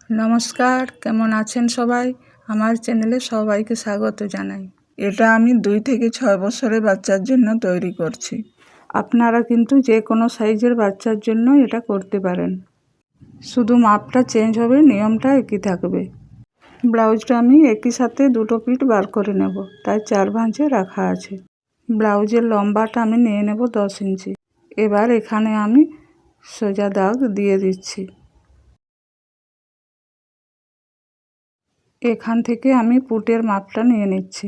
নমস্কার, কেমন আছেন সবাই? আমার চ্যানেলে সবাইকে স্বাগত জানাই। এটা আমি 2 থেকে 6 বছরের বাচ্চার জন্য তৈরি করছি। আপনারা কিন্তু যে কোনো সাইজের বাচ্চার জন্য এটা করতে পারেন। শুধু মাপটা চেঞ্জ হবে, নিয়মটা একই থাকবে। ব্লাউজটা আমি একই সাথে দুটো পিঠ বার করে নেব, তাই 4 ভাঁজে রাখা আছে। ব্লাউজের লম্বাটা আমি নিয়ে নেব 10 ইঞ্চি। এবার এখানে আমি সোজা দাগ দিয়ে দিচ্ছি। এখান থেকে আমি পুটের মাপটা নিয়ে নিচ্ছি।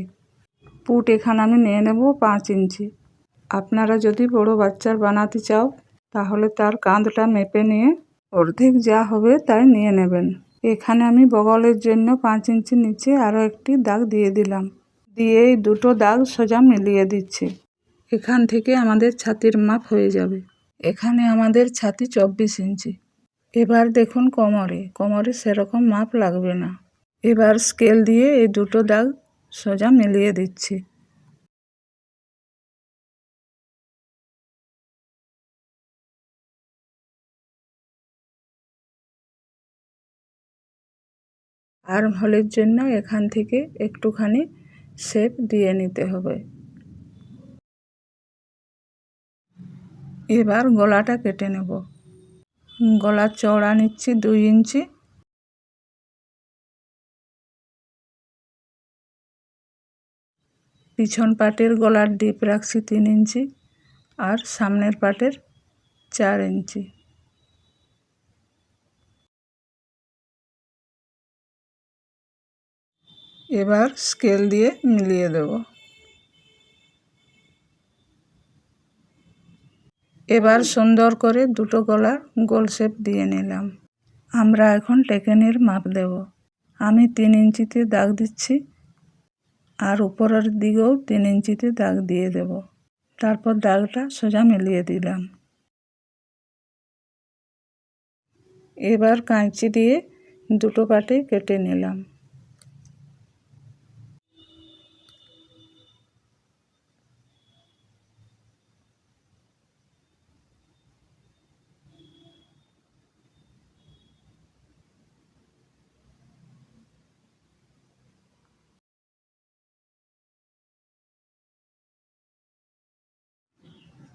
পুট এখানে আমি নিয়ে নেব 5 ইঞ্চি। আপনারা যদি বড় বাচ্চার বানাতে চাও তাহলে তার কাঁধটা মেপে নিয়ে অর্ধেক যা হবে তাই নিয়ে নেবেন। এখানে আমি বগলের জন্য 5 ইঞ্চি নিচে আরও একটি দাগ দিয়ে দিলাম। দিয়ে এই দুটো দাগ সোজা মিলিয়ে দিচ্ছি। এখান থেকে আমাদের ছাতির মাপ হয়ে যাবে। এখানে আমাদের ছাতি 24 ইঞ্চি। এবার দেখুন কোমরে সেরকম মাপ লাগবে না। এবার স্কেল দিয়ে এই দুটো দাগ সোজা মিলিয়ে দিচ্ছি। আর্ম হোলের জন্য এখান থেকে একটুখানি শেপ দিয়ে নিতে হবে। এবার গলাটা কেটে নেব। গলার চওড়া নিচ্ছি 2 ইঞ্চি। পিছন পাটের গলার ডিপ রাখছি 3 ইঞ্চি আর সামনের পাটের 4 ইঞ্চি। এবার স্কেল দিয়ে মিলিয়ে দেব। এবার সুন্দর করে দুটো গলার গোল শেপ দিয়ে নিলাম। আমরা এখন টেকেনের মাপ দেব। আমি 3 ইঞ্চিতে দাগ দিচ্ছি আর উপরের দিকেও 3 ইঞ্চিতে দাগ দিয়ে দেব। তারপর দাগটা সোজা মিলিয়ে দিলাম। এবার কাঁচি দিয়ে দুটো পাটে কেটে নিলাম।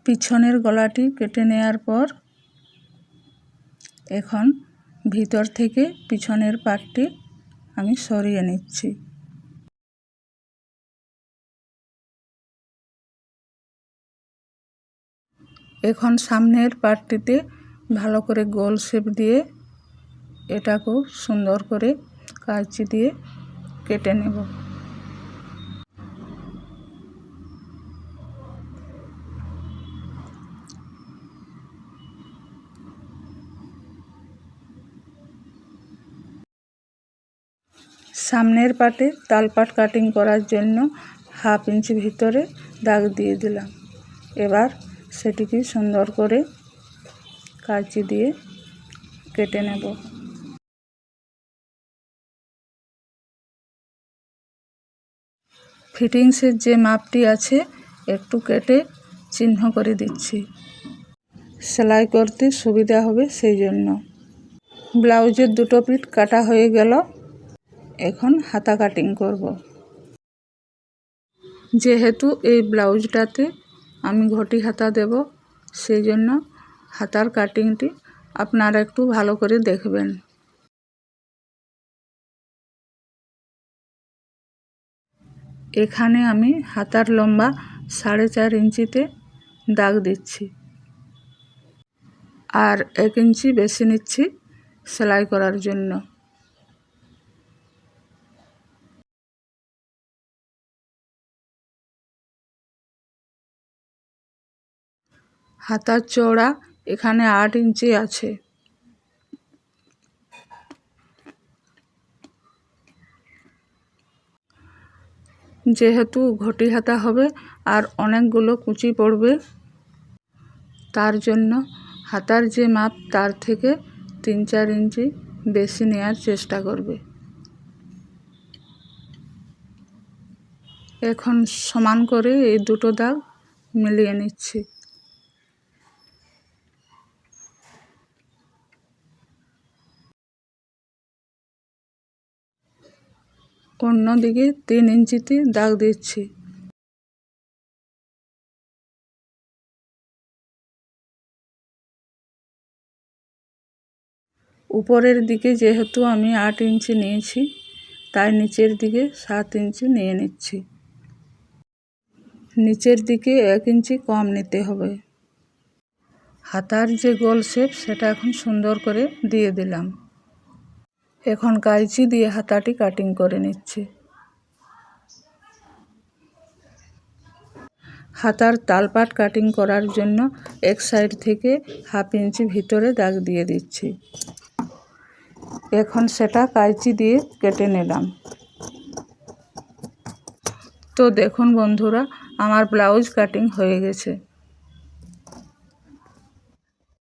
পিছনের গলাটি কেটে নেওয়ার পর এখন ভিতর থেকে পিছনের পাটটি আমি সরিয়ে নিচ্ছি। এখন সামনের পাটটিতে ভালো করে গোল শেপ দিয়ে এটাকেও সুন্দর করে কাঁচি দিয়ে কেটে নেব। সামনের পাটে তালপাট কাটিং করার জন্য 1/2 ইঞ্চি ভিতরে দাগ দিয়ে দিলাম। এবার সেটিকে সুন্দর করে কাঁচি দিয়ে কেটে নেব। ফিটিংসের যে মাপটি আছে একটু কেটে চিহ্ন করে দিচ্ছি, সেলাই করতে সুবিধা হবে সেই জন্য। ব্লাউজের দুটো পিঠ কাটা হয়ে গেল। এখন হাতা কাটিং করব। যেহেতু এই ব্লাউজটাতে আমি ঘটি হাতা দেব, সেই জন্য হাতার কাটিংটি আপনারা একটু ভালো করে দেখবেন। এখানে আমি হাতার লম্বা 4.5 ইঞ্চিতে দাগ দিচ্ছি আর 1 ইঞ্চি বেশি নিচ্ছি সেলাই করার জন্য। হাতার চওড়া এখানে 8 ইঞ্চি আছে। যেহেতু ঘটি হাতা হবে আর অনেকগুলো কুচি পড়বে, তার জন্য হাতার যে মাপ তার থেকে 3-4 ইঞ্চি বেশি নেওয়ার চেষ্টা করবে। এখন সমান করে এই দুটো দাগ মিলিয়ে নিচ্ছি। অন্যদিকে 3 ইঞ্চিতে দাগ দিচ্ছি। উপরের দিকে যেহেতু আমি 8 ইঞ্চি নিয়েছি, তাই নিচের দিকে 7 ইঞ্চি নিয়ে নিচ্ছি। নিচের দিকে 1 ইঞ্চি কম নিতে হবে। হাতার যে গোল শেপ সেটা এখন সুন্দর করে দিয়ে দিলাম। এখন কাঁচি দিয়ে হাতাটি কাটিং করে নিচ্ছি। হাতার তালপাট কাটিং করার জন্য এক সাইড থেকে 1/2 ইঞ্চি ভিতরে দাগ দিয়ে দিচ্ছি। এখন সেটা কাঁচি দিয়ে কেটে নিলাম। তো দেখুন বন্ধুরা, আমার ব্লাউজ কাটিং হয়ে গেছে।